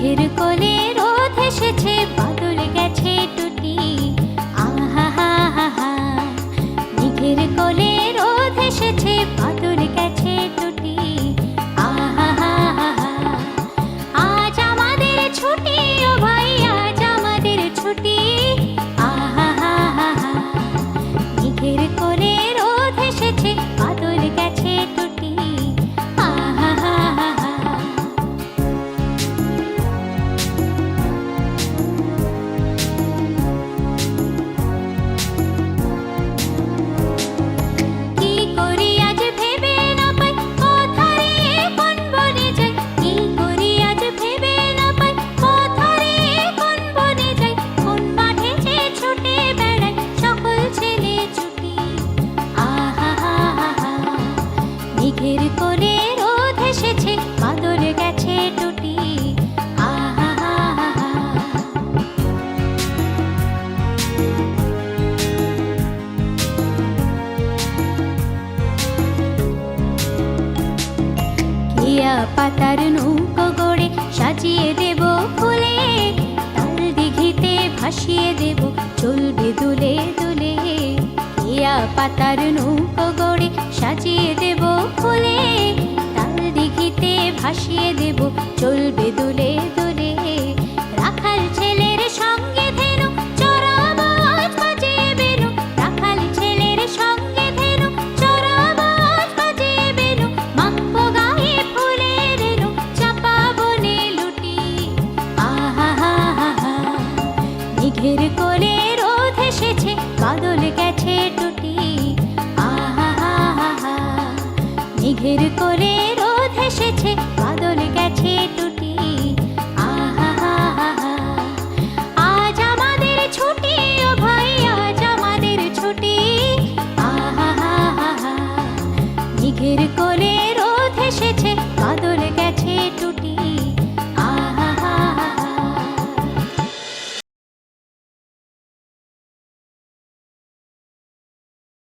মেঘের কোলে রোদ এসেছে, বাদল গেছে টুটি। আহা হা হা হা, মেঘের কোলে রোদ এসেছে, বাদল গেছে টুটি। আহা হা হা হা, আজ আমাদের ছুটি, ও ভাই আজ আমাদের ছুটি। আহা হা হা হা, মেঘের কোলে রোদ এসেছে, বাদল গেছে টুটি। আহা হা হা হা। কি করি আজ ভেবে না পাই, কোথায় কোন বনে যাই। কি করি আজ ভেবে না পাই, কোথায় কোন বনে যাই। কোন মাঠে যে ছুটে বেড়াই, সকল ছেলে ছুটি। আহা হা হা হা, মেঘের কোলে রোদ এসেছে, বাদল গেছে টুটি। আহা হা হা হা। কেয়া পাতার নৌকো গড়ে সাজিয়ে দেব ফুলে, তাল দিঘিতে ভাসিয়ে দেব, চলবে দুলে দুলে। কেয়া পাতার নৌকো গড়ে সাজিয়ে দেব ফুলে, তাল দিঘিতে ভাসিয়ে দেব, চলবে দুলে দুলে। রাখাল ছেলের সঙ্গে ধেনু চড়াবো আজ বাজিয়ে বেনু। রাখাল ছেলের সঙ্গে ধেনু চড়াবো আজ বাজিয়ে বেনু। মাখবো গায়ে ফুলের রেণু, চাপা বনে লুটি। আহা হা হা হা, মেঘের কোলে রোদ এসেছে, বাদল গেছে টুটি। আহা হা হা হা, মেঘের কোলে রোদ এসেছে,